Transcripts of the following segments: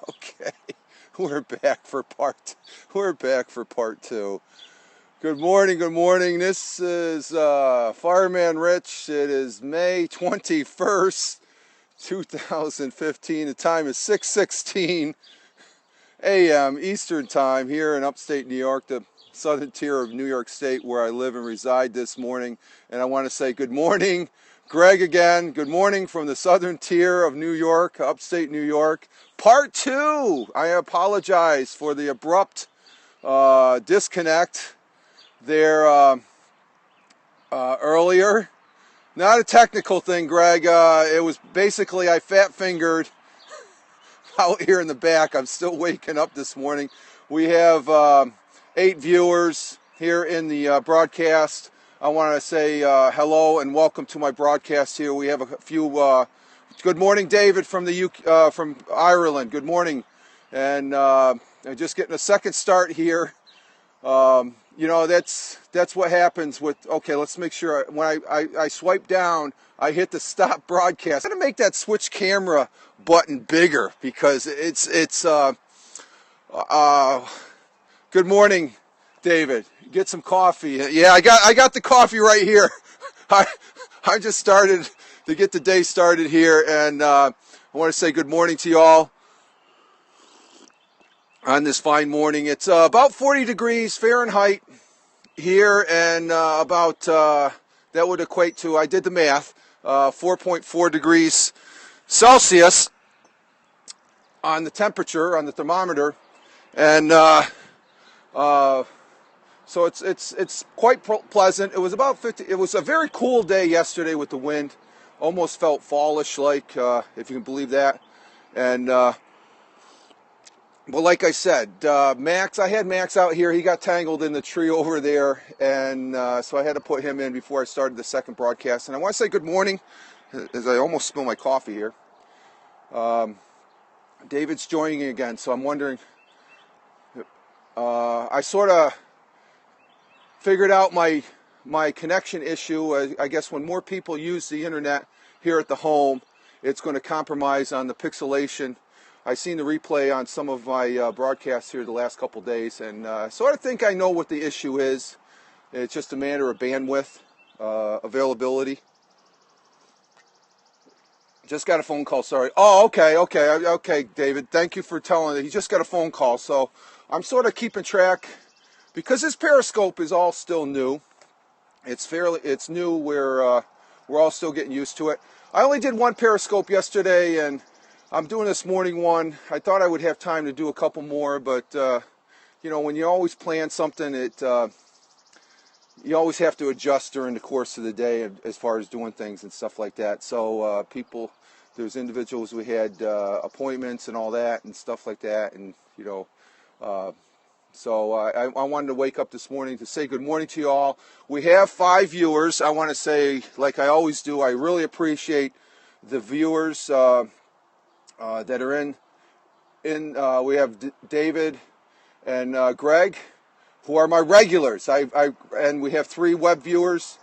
Okay, we're back for part. We're back for part two. Good morning. Good morning. This is Fireman Rich. It is May 21st, 2015. The time is 6:16 a.m. Eastern Time here in upstate New York, the southern tier of New York State, where I live and reside this morning. And I want to say good morning, Greg, again. Good morning from the southern tier of New York, upstate New York. Part two. I apologize for the abrupt disconnect there earlier. Not a technical thing, Greg. It was basically I fat-fingered out here in the back. I'm still waking up this morning. We have 8 viewers here in the broadcast. I want to say hello and welcome to my broadcast here. We have a few. Good morning, David from the from Ireland. Good morning, and I'm just getting a second start here. You know, that's what happens with. Okay, let's make sure when I swipe down, I hit the stop broadcast. I'm gonna make that switch camera button bigger because it's. Good morning, David. Get some coffee. Yeah, I got the coffee right here. I just started to get the day started here, and I want to say good morning to you all on this fine morning. It's about 40 degrees Fahrenheit here, and about that would equate to, I did the math, 4.4 degrees Celsius on the temperature on the thermometer, and so it's quite pleasant. It was about 50. It was a very cool day yesterday with the wind. Almost felt fallish, like if you can believe that. And well, like I said, Max. I had Max out here. He got tangled in the tree over there, and so I had to put him in before I started the second broadcast. And I want to say good morning, as I almost spill my coffee here. David's joining me again, so I'm wondering. I sort of figured out my connection issue. I guess when more people use the internet here at the home, it's going to compromise on the pixelation. I've seen the replay on some of my broadcasts here the last couple days, and sort of think I know what the issue is. It's just a matter of bandwidth availability. Just got a phone call, sorry. Oh, okay, David. Thank you for telling me. He just got a phone call, so I'm sort of keeping track. Because this Periscope is all still new. It's new. We're all still getting used to it. I only did one Periscope yesterday, and I'm doing this morning one. I thought I would have time to do a couple more, but you know, when you always plan something, you always have to adjust during the course of the day as far as doing things and stuff like that. So there's individuals we had appointments and all that and stuff like that, and you know. So I wanted to wake up this morning to say good morning to you all. We have 5 viewers. I want to say, like I always do, I really appreciate the viewers that are in. We have David and Greg, who are my regulars. And we have 3 web viewers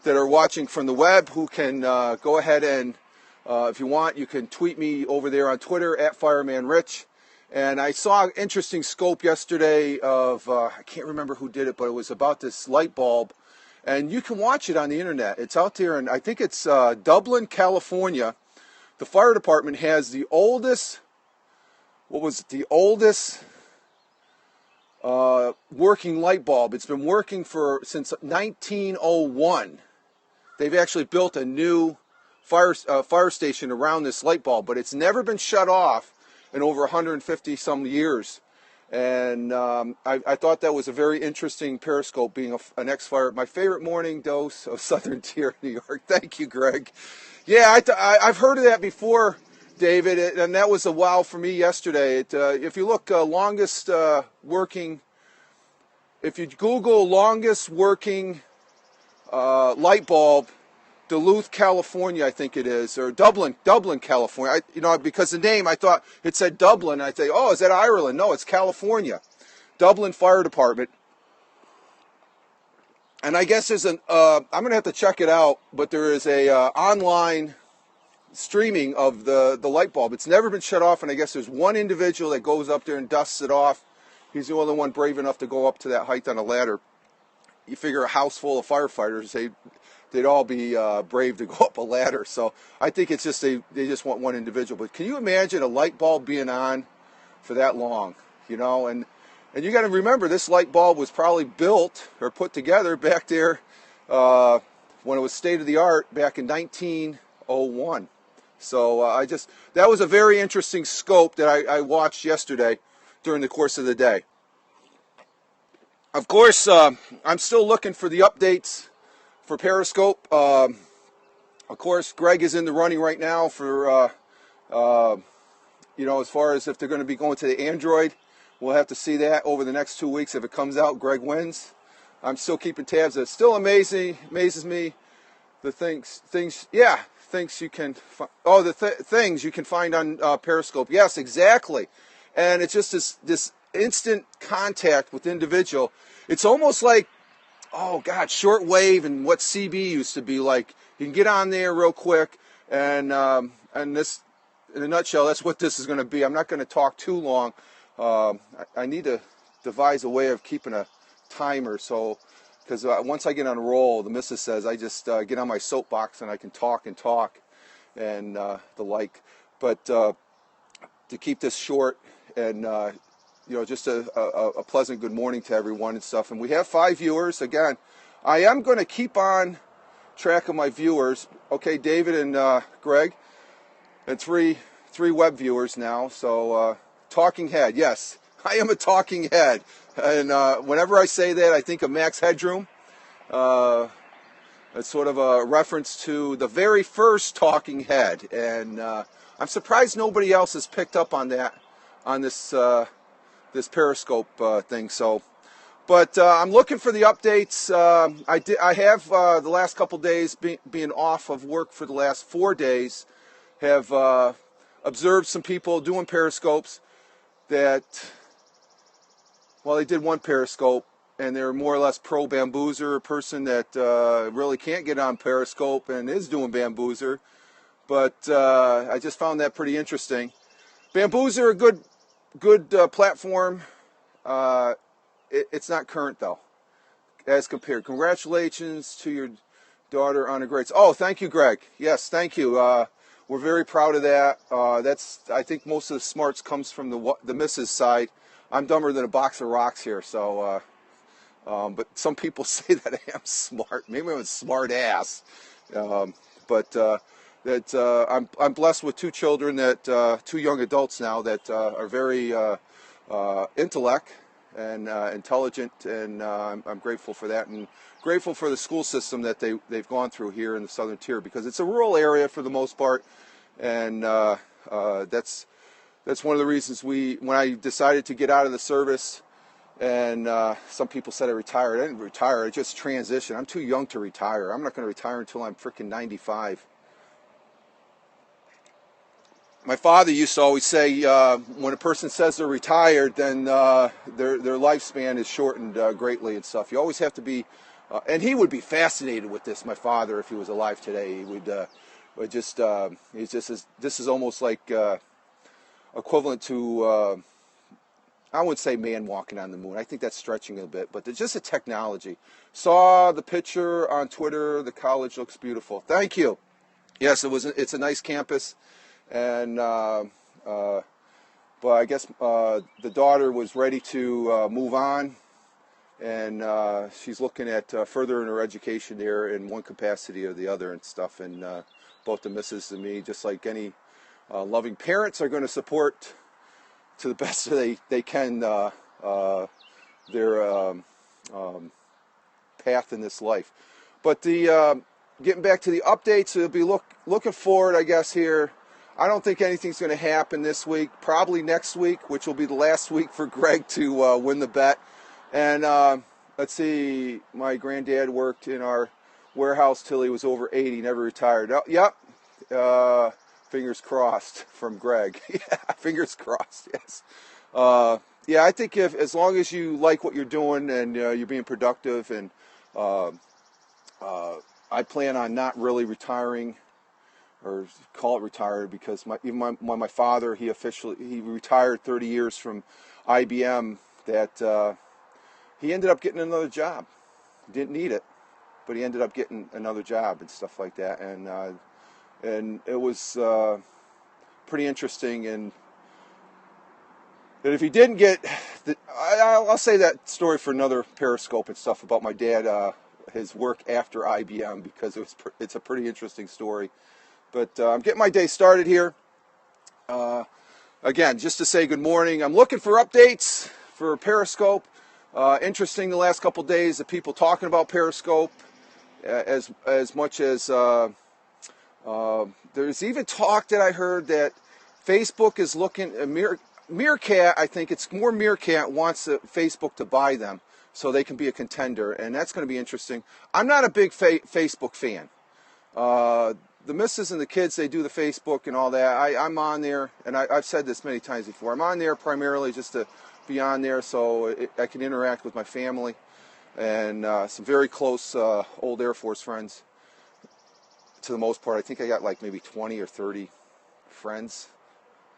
that are watching from the web who can go ahead and, if you want, you can tweet me over there on Twitter at FiremanRich. And I saw an interesting scope yesterday of, I can't remember who did it, but it was about this light bulb. And you can watch it on the internet. It's out there, and I think it's Dublin, California. The fire department has the oldest, the oldest working light bulb. It's been working since 1901. They've actually built a new fire station around this light bulb, but it's never been shut off in over 150 some years. And I thought that was a very interesting Periscope, being an ex-fire. My favorite morning dose of Southern Tier, New York. Thank you, Greg. Yeah, I've heard of that before, David, and that was a wow for me yesterday. If you look longest working, if you Google longest working light bulb, Duluth, California, I think it is, or Dublin, California. Because the name, I thought it said Dublin. I say, oh, is that Ireland? No, it's California. Dublin Fire Department. And I guess I'm going to have to check it out, but there is a online streaming of the light bulb. It's never been shut off, and I guess there's one individual that goes up there and dusts it off. He's the only one brave enough to go up to that height on a ladder. You figure a house full of firefighters, they'd all be brave to go up a ladder. So I think it's just they just want one individual. But can you imagine a light bulb being on for that long? You know, and you got to remember this light bulb was probably built or put together back there when it was state of the art back in 1901. So that was a very interesting scope that I watched yesterday during the course of the day. Of course, I'm still looking for the updates for Periscope. Of course, Greg is in the running right now for, as far as if they're going to be going to the Android. We'll have to see that over the next 2 weeks. If it comes out, Greg wins. I'm still keeping tabs. It still amazes me the things you can things you can find on Periscope. Yes, exactly. And it's just this instant contact with individual. It's almost like, oh God, shortwave and what CB used to be like. You can get on there real quick, and this, in a nutshell, that's what this is going to be. I'm not going to talk too long. I need to devise a way of keeping a timer, so because once I get on a roll, the missus says I just get on my soapbox and I can talk and the like. But to keep this short and just a pleasant good morning to everyone and stuff. And we have 5 viewers. Again, I am going to keep on track of my viewers. Okay, David and Greg, and three web viewers now. So talking head, yes, I am a talking head. And whenever I say that, I think of Max Headroom. It's sort of a reference to the very first talking head. And I'm surprised nobody else has picked up on that, on this Periscope thing. So, but I'm looking for the updates. I have the last couple days being off of work for the last 4 days, have observed some people doing Periscopes that, well, they did one Periscope and they're more or less pro Bamboozer, a person that really can't get on Periscope and is doing Bamboozer. But I just found that pretty interesting. Bamboozer, a good platform. It's not current though, as compared. Congratulations to your daughter on a great. Oh, thank you, Greg. Yes, thank you. We're very proud of that. I think most of the smarts comes from the missus side. I'm dumber than a box of rocks here, so. But some people say that I am smart. Maybe I'm a smart ass. But I'm blessed with 2 children that 2 young adults now that are very intellect and intelligent, and I'm grateful for that, and grateful for the school system that they've gone through here in the Southern Tier, because it's a rural area for the most part, and that's one of the reasons when I decided to get out of the service. And some people said I retired. I didn't retire. I just transitioned. I'm too young to retire. I'm not going to retire until I'm freaking 95. My father used to always say, when a person says they're retired, then their lifespan is shortened greatly and stuff. You always have to be, and he would be fascinated with this. My father, if he was alive today, he would just. This is almost like equivalent to. I wouldn't say man walking on the moon. I think that's stretching a bit, but just the technology. Saw the picture on Twitter. The college looks beautiful. Thank you. Yes, it's a nice campus, and but I guess the daughter was ready to move on, and she's looking at furthering her education there in one capacity or the other and stuff. And both the missus and me, just like any loving parents, are going to support to the best they can their path in this life. But getting back to the updates, it'll be looking forward, I guess, here. I don't think anything's going to happen this week. Probably next week, which will be the last week for Greg to win the bet. And let's see, my granddad worked in our warehouse till he was over 80, never retired. Oh, yep. Fingers crossed from Greg. Yeah, fingers crossed, yes. Yeah, I think as long as you like what you're doing and you're being productive, and I plan on not really retiring or call it retired, because my father, he retired 30 years from IBM, that he ended up getting another job. He didn't need it, but he ended up getting another job and stuff like that, and it was pretty interesting. And if he didn't get, I'll say that story for another Periscope and stuff about my dad, his work after IBM, because it's a pretty interesting story. But I'm getting my day started here. Again, just to say good morning. I'm looking for updates for Periscope. Interesting the last couple days, the people talking about Periscope, as much as there's even talk that I heard that Facebook is looking. Meerkat, I think it's more Meerkat wants Facebook to buy them so they can be a contender, and that's going to be interesting. I'm not a big Facebook fan. The missus and the kids, they do the Facebook and all that. I'm on there, and I've said this many times before. I'm on there primarily just to be on there so I can interact with my family and some very close old Air Force friends. To the most part, I think I got like maybe 20 or 30 friends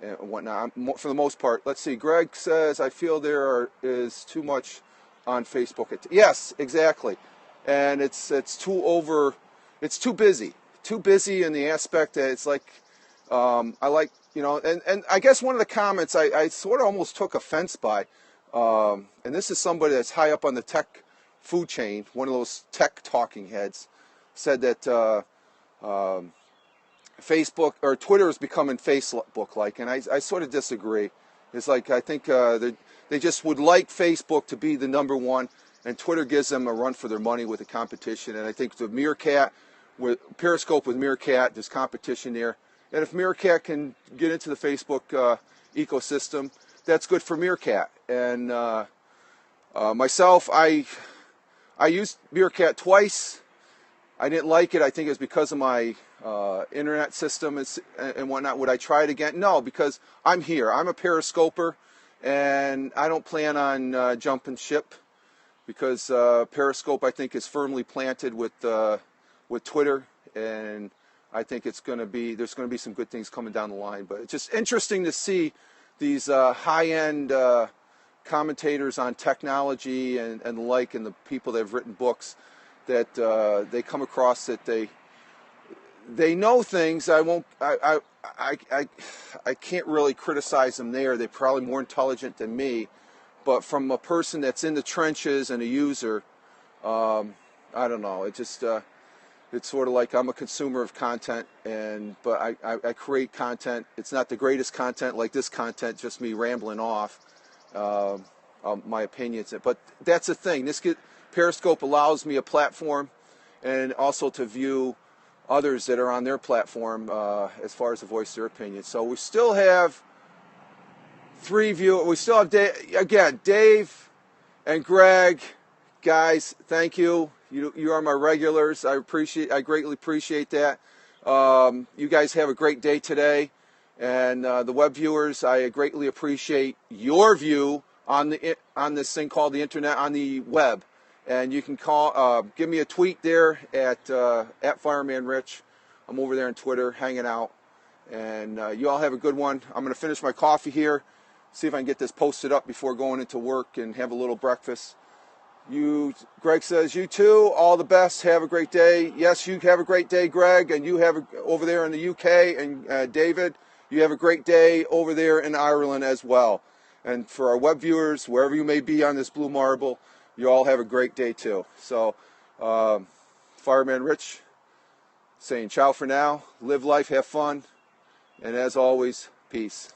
and whatnot. For the most part, let's see. Greg says, I feel there is too much on Facebook. Yes, exactly. And it's too busy. Too busy in the aspect that it's like, I like, and I guess one of the comments I sort of almost took offense by, and this is somebody that's high up on the tech food chain, one of those tech talking heads, said that Facebook or Twitter is becoming Facebook-like, and I sort of disagree. It's like, I think they just would like Facebook to be the number one, and Twitter gives them a run for their money with the competition. And I think the Meerkat, with Periscope with Meerkat, there's competition there. And if Meerkat can get into the Facebook ecosystem, that's good for Meerkat. And myself, I used Meerkat twice. I didn't like it. I think it was because of my internet system and whatnot. Would I try it again? No, because I'm here. I'm a Periscoper, and I don't plan on jumping ship, because Periscope, I think, is firmly planted with Twitter, and I think there's going to be some good things coming down the line. But it's just interesting to see these high-end commentators on technology and the like, and the people that have written books, that they come across that they know things. I can't really criticize them there. They're probably more intelligent than me, but from a person that's in the trenches and a user, I don't know. It just it's sort of like I'm a consumer of content, but I create content. It's not the greatest content like this content, just me rambling off my opinions. But that's the thing. Periscope allows me a platform, and also to view others that are on their platform as far as to voice their opinions. So we still have 3 viewers. We still have Dave and Greg. Guys, thank you. You are my regulars. I greatly appreciate that. You guys have a great day today, and the web viewers, I greatly appreciate your view on this thing called the internet, on the web. And you can give me a tweet there at Fireman Rich. I'm over there on Twitter, hanging out. And you all have a good one. I'm going to finish my coffee here, see if I can get this posted up before going into work and have a little breakfast. Greg says, you too, all the best, have a great day. Yes, you have a great day, Greg, and you have over there in the UK, and David, you have a great day over there in Ireland as well. And for our web viewers, wherever you may be on this blue marble, you all have a great day too. So, Fireman Rich saying ciao for now. Live life, have fun, and as always, peace.